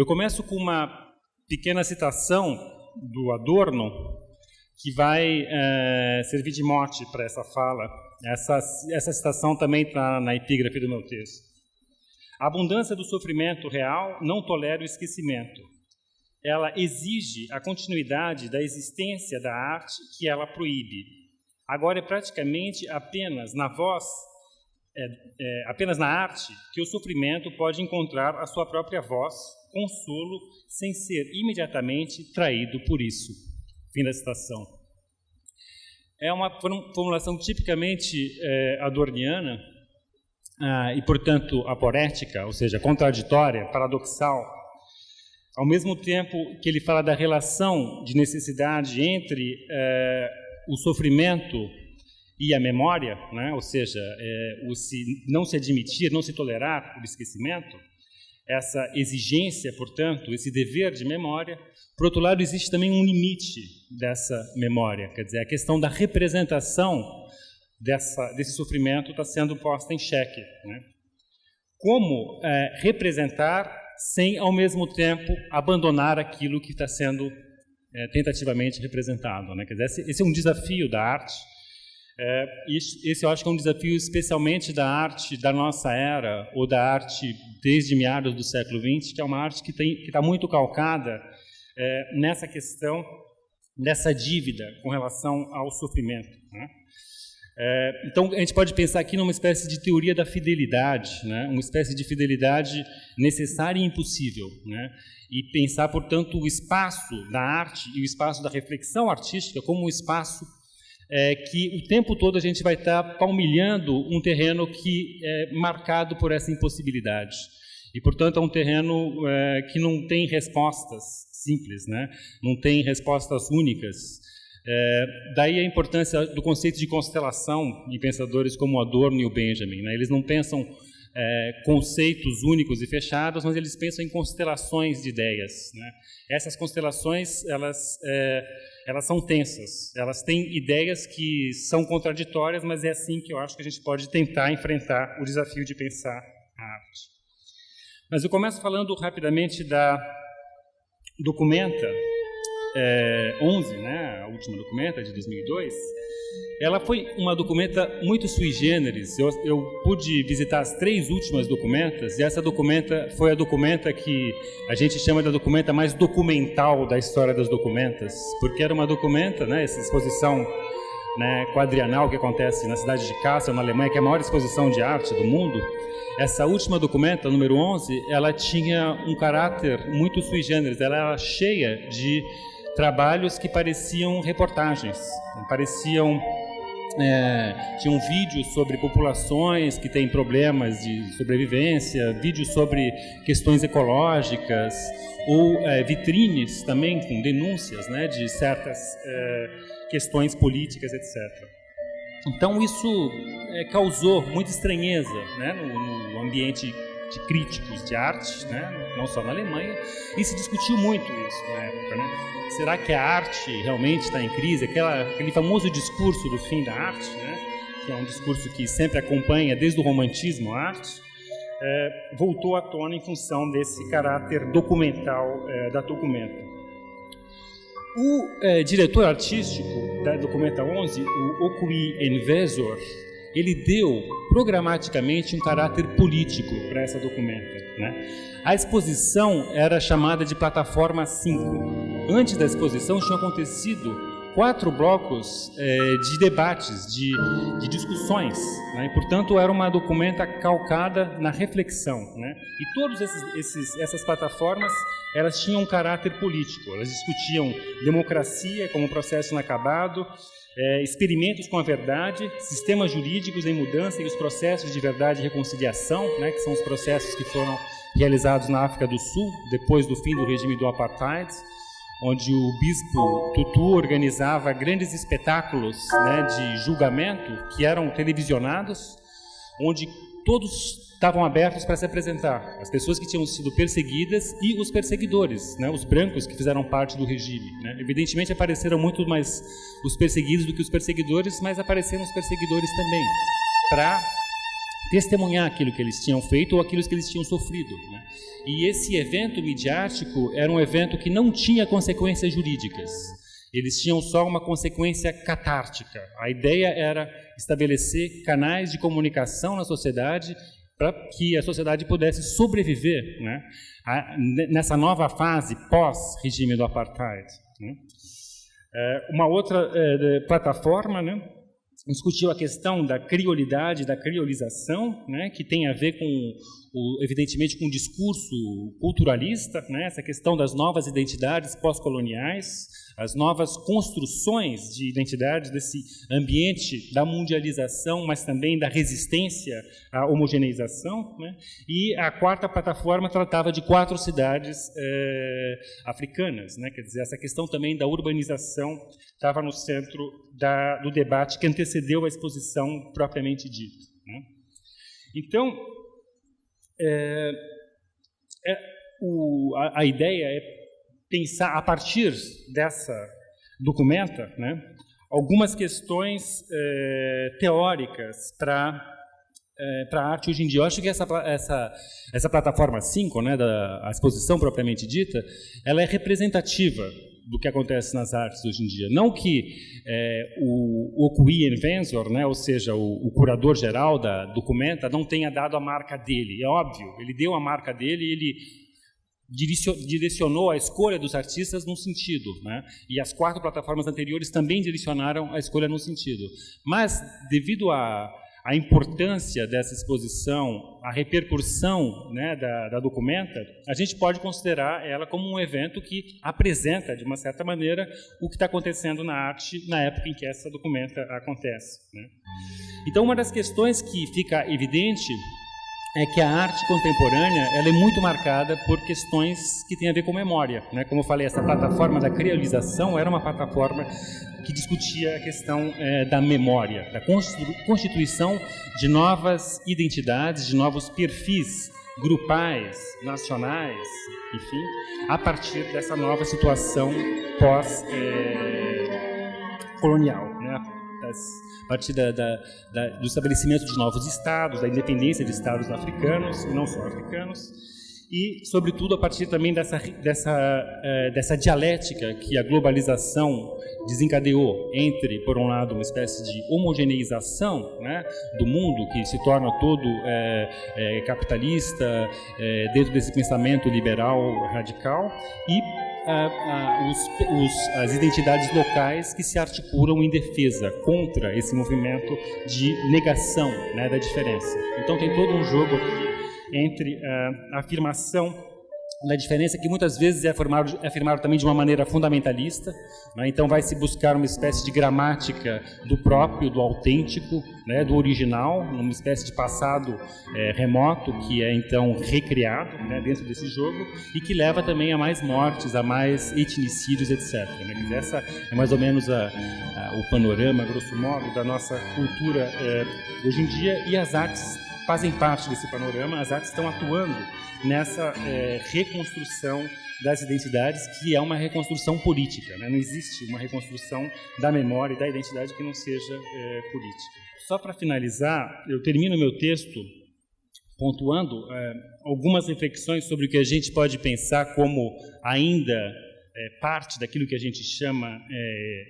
Eu começo com uma pequena citação do Adorno, que vai servir de mote para essa fala. Essa citação também está na epígrafe do meu texto. A abundância do sofrimento real não tolera o esquecimento. Ela exige a continuidade da existência da arte que ela proíbe. Agora é praticamente apenas na voz, apenas na arte, que o sofrimento pode encontrar a sua própria voz, consolo, sem ser imediatamente traído por isso. Fim da citação. É uma formulação tipicamente adorniana e, portanto, aporética, ou seja, contraditória, paradoxal. Ao mesmo tempo que ele fala da relação de necessidade entre o sofrimento e a memória, né? Ou seja, não se admitir, não se tolerar o esquecimento, essa exigência, portanto, esse dever de memória. Por outro lado, existe também um limite dessa memória, quer dizer, a questão da representação desse sofrimento está sendo posta em xeque, né? Como representar sem, ao mesmo tempo, abandonar aquilo que está sendo tentativamente representado, né? Quer dizer, esse é um desafio da arte. Esse eu acho que é um desafio especialmente da arte da nossa era, ou da arte desde meados do século XX, que é uma arte que está muito calcada nessa questão dessa dívida com relação ao sofrimento, né? Então, a gente pode pensar aqui numa espécie de teoria da fidelidade, né? Uma espécie de fidelidade necessária e impossível, né? E pensar, portanto, o espaço da arte e o espaço da reflexão artística como um espaço que o tempo todo a gente vai estar palmilhando um terreno que é marcado por essa impossibilidade. E, portanto, é um terreno que não tem respostas simples, né? Não tem respostas únicas. Daí a importância do conceito de constelação em pensadores como Adorno e o Benjamin, né? Eles não pensam conceitos únicos e fechados, mas eles pensam em constelações de ideias, né? Essas constelações, elas são tensas, elas têm ideias que são contraditórias, mas é assim que eu acho que a gente pode tentar enfrentar o desafio de pensar a arte. Mas eu começo falando rapidamente da Documenta 11, né, a última Documenta de 2002. Ela foi uma documenta muito sui generis. Eu pude visitar as 3 últimas documentas, e essa documenta foi a documenta que a gente chama da documenta mais documental da história das documentas, porque era uma documenta, né, essa exposição, né, quadrienal que acontece na cidade de Kassel, na Alemanha, que é a maior exposição de arte do mundo. Essa última documenta, número 11, ela tinha um caráter muito sui generis, ela era cheia de trabalhos que pareciam reportagens, tinham vídeos sobre populações que têm problemas de sobrevivência, vídeos sobre questões ecológicas, ou vitrines também com denúncias, né, de certas questões políticas, etc. Então isso causou muita estranheza, né, no ambiente de críticos de arte, né, não só na Alemanha, e se discutiu muito isso na época, né? Será que a arte realmente está em crise? Aquele famoso discurso do fim da arte, né, que é um discurso que sempre acompanha desde o romantismo a arte, voltou à tona em função desse caráter documental da Documenta. O diretor artístico da Documenta 11, o Okui Envezor, ele deu programaticamente um caráter político para essa documenta, né? A exposição era chamada de Plataforma 5. Antes da exposição tinham acontecido 4 blocos de debates, de discussões, né? E, portanto, era uma documenta calcada na reflexão, né? E todas essas plataformas, elas tinham um caráter político. Elas discutiam democracia como processo inacabado, experimentos com a verdade, sistemas jurídicos em mudança e os processos de verdade e reconciliação, né, que são os processos que foram realizados na África do Sul, depois do fim do regime do Apartheid, onde o bispo Tutu organizava grandes espetáculos, né, de julgamento que eram televisionados, onde todos estavam abertos para se apresentar, as pessoas que tinham sido perseguidas e os perseguidores, né, os brancos que fizeram parte do regime, né. Evidentemente apareceram muito mais os perseguidos do que os perseguidores, mas apareceram os perseguidores também, para testemunhar aquilo que eles tinham feito ou aquilo que eles tinham sofrido, né? E esse evento midiático era um evento que não tinha consequências jurídicas. Eles tinham só uma consequência catártica. A ideia era estabelecer canais de comunicação na sociedade para que a sociedade pudesse sobreviver, né, nessa nova fase pós-regime do apartheid, né. Uma outra plataforma, né, discutiu a questão da criolidade, da criolização, né, que tem a ver evidentemente com o discurso culturalista, né, essa questão das novas identidades pós-coloniais, as novas construções de identidade desse ambiente da mundialização, mas também da resistência à homogeneização, né? E a quarta plataforma tratava de 4 cidades africanas, né? Quer dizer, essa questão também da urbanização estava no centro do debate que antecedeu a exposição propriamente dita, né? Então, a ideia é pensar, a partir dessa documenta, né, algumas questões teóricas para a arte hoje em dia. Eu acho que essa plataforma 5, né, a exposição propriamente dita, ela é representativa do que acontece nas artes hoje em dia. Não que o Okwui Enwezor, né, ou seja, o curador geral da documenta, não tenha dado a marca dele. É óbvio, ele deu a marca dele e ele direcionou a escolha dos artistas num sentido, né? E as 4 plataformas anteriores também direcionaram a escolha num sentido. Mas, devido à importância dessa exposição, a repercussão, né, da documenta, a gente pode considerar ela como um evento que apresenta, de uma certa maneira, o que está acontecendo na arte na época em que essa documenta acontece, né? Então, uma das questões que fica evidente é que a arte contemporânea ela é muito marcada por questões que têm a ver com memória, né? Como eu falei, essa plataforma da criolização era uma plataforma que discutia a questão da memória, da constituição de novas identidades, de novos perfis grupais, nacionais, enfim, a partir dessa nova situação pós-colonial, né? A partir do estabelecimento de novos estados, da independência de estados africanos, e não só africanos, e, sobretudo, a partir também dessa dialética que a globalização desencadeou entre, por um lado, uma espécie de homogeneização, né, do mundo, que se torna todo capitalista, dentro desse pensamento liberal radical, e as identidades locais que se articulam em defesa contra esse movimento de negação, né, da diferença. Então tem todo um jogo aqui entre a afirmação da diferença, que muitas vezes é afirmado também de uma maneira fundamentalista, né? Então vai se buscar uma espécie de gramática do próprio, do autêntico, né, do original, numa espécie de passado remoto que é então recriado, né, dentro desse jogo, e que leva também a mais mortes, a mais etnicídios, etc. Né? Essa é mais ou menos o panorama, grosso modo, da nossa cultura hoje em dia, e as artes fazem parte desse panorama. As artes estão atuando nessa reconstrução das identidades, que é uma reconstrução política, né? Não existe uma reconstrução da memória e da identidade que não seja política. Só para finalizar, eu termino meu texto pontuando algumas reflexões sobre o que a gente pode pensar como ainda parte daquilo que a gente chama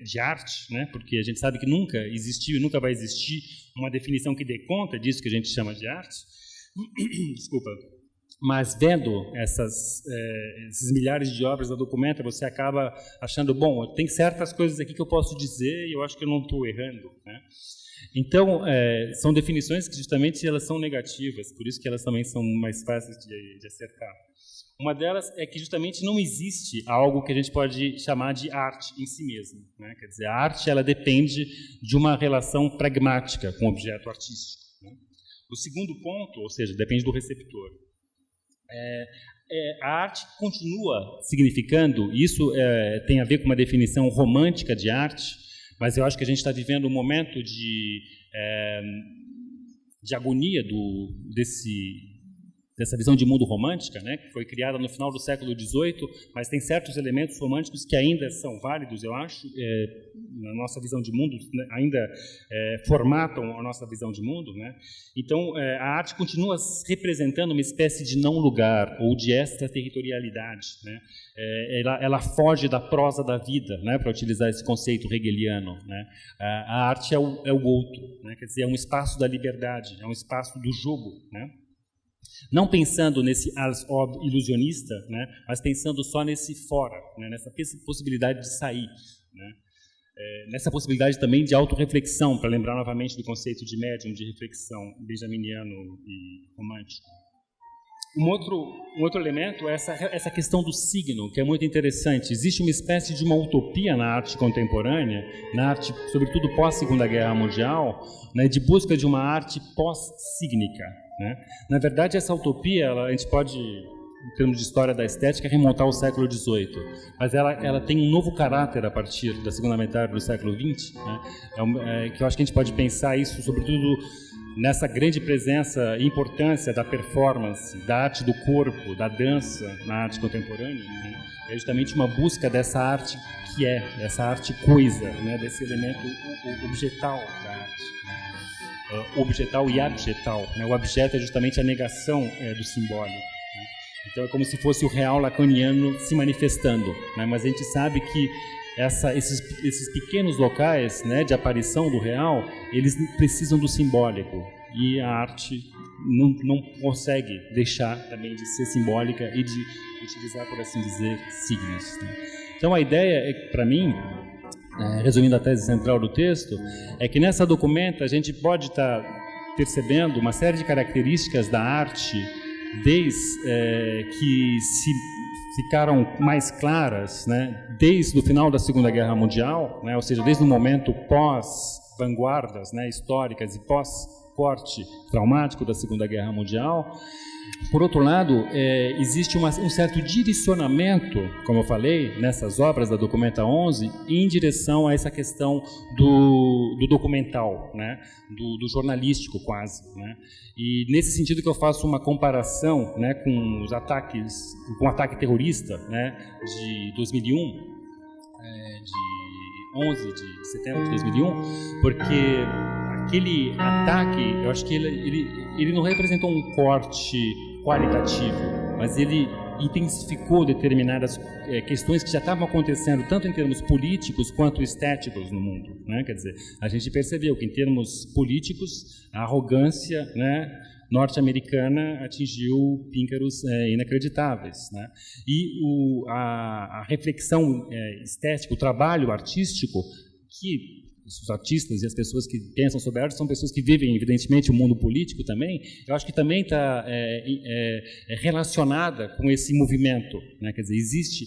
de arte, né? Porque a gente sabe que nunca existiu e nunca vai existir uma definição que dê conta disso que a gente chama de arte. Desculpa. Mas vendo esses milhares de obras da documenta, você acaba achando, bom, tem certas coisas aqui que eu posso dizer e eu acho que eu não estou errando, né? Então, são definições que justamente elas são negativas, por isso que elas também são mais fáceis de acertar. Uma delas é que justamente não existe algo que a gente pode chamar de arte em si mesmo, né? Quer dizer, a arte ela depende de uma relação pragmática com o objeto artístico, né? O segundo ponto, ou seja, depende do receptor. A arte continua significando, isso tem a ver com uma definição romântica de arte, mas eu acho que a gente está vivendo um momento de agonia dessa visão de mundo romântica, né, que foi criada no final do século XVIII, mas tem certos elementos românticos que ainda são válidos, eu acho, na nossa visão de mundo, né, ainda formatam a nossa visão de mundo, né? Então, a arte continua representando uma espécie de não lugar ou de extraterritorialidade, né? Ela foge da prosa da vida, né, para utilizar esse conceito hegeliano, né? A arte é o outro, né? Quer dizer, é um espaço da liberdade, é um espaço do jogo, né? Não pensando nesse als ob ilusionista, né, mas pensando só nesse fora, né, nessa possibilidade de sair, né, nessa possibilidade também de autorreflexão, para lembrar novamente do conceito de médium, de reflexão benjaminiano e romântico. Um outro elemento é essa questão do signo, que é muito interessante. Existe uma espécie de uma utopia na arte contemporânea, na arte, sobretudo pós-Segunda Guerra Mundial, né, de busca de uma arte pós-sígnica, né? Na verdade, essa utopia, a gente pode, em termos de história da estética, remontar ao século XVIII, mas ela tem um novo caráter a partir da segunda metade do século XX, né? Que eu acho que a gente pode pensar isso, sobretudo, nessa grande presença e importância da performance, da arte do corpo, da dança na arte contemporânea, né? É justamente uma busca dessa arte que essa arte coisa, né? Desse elemento objetal da arte, né? Objetal e abjetal, né? O abjeto é justamente a negação do simbólico, né? Então é como se fosse o real lacaniano se manifestando, né? Mas a gente sabe que esses pequenos locais, né, de aparição do real, eles precisam do simbólico, e a arte não consegue deixar também de ser simbólica e de utilizar, por assim dizer, signos, né? Então a ideia, para mim, resumindo a tese central do texto, é que nessa documenta a gente pode estar percebendo uma série de características da arte desde que ficaram mais claras, né, desde o final da Segunda Guerra Mundial, né, ou seja, desde o momento pós-vanguardas, né, históricas e pós-corte traumático da Segunda Guerra Mundial. Por outro lado, existe um certo direcionamento, como eu falei, nessas obras da Documenta 11, em direção a essa questão do documental, né, do jornalístico quase, né? E nesse sentido que eu faço uma comparação, né, com os ataques, com o ataque terrorista, né, de 2001, de 11 de setembro de 2001, porque aquele ataque, eu acho que ele não representou um corte qualitativo, mas ele intensificou determinadas questões que já estavam acontecendo tanto em termos políticos quanto estéticos no mundo, né? Quer dizer, a gente percebeu que em termos políticos a arrogância, né, norte-americana atingiu píncaros inacreditáveis, né? E a reflexão estética, o trabalho artístico que os artistas e as pessoas que pensam sobre a arte são pessoas que vivem, evidentemente, o mundo político também. Eu acho que também está relacionada com esse movimento, né? Quer dizer, existe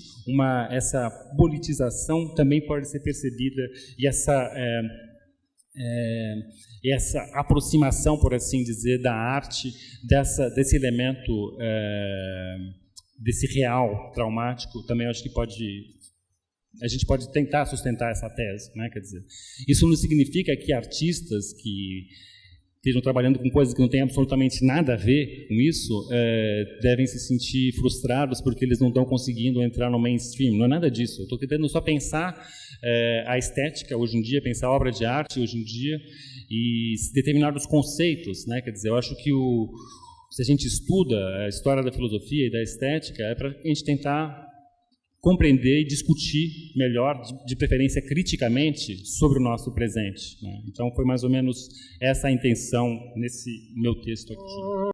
essa politização também pode ser percebida, e essa aproximação, por assim dizer, da arte, desse elemento, desse real traumático, também eu acho que a gente pode tentar sustentar essa tese, né? Quer dizer, isso não significa que artistas que estejam trabalhando com coisas que não têm absolutamente nada a ver com isso devem se sentir frustrados porque eles não estão conseguindo entrar no mainstream. Não é nada disso. Eu estou tentando só pensar a estética hoje em dia, pensar a obra de arte hoje em dia e determinados conceitos, né? Quer dizer, eu acho que se a gente estuda a história da filosofia e da estética, é para a gente tentar compreender e discutir melhor, de preferência criticamente, sobre o nosso presente, né? Então foi mais ou menos essa a intenção nesse meu texto aqui.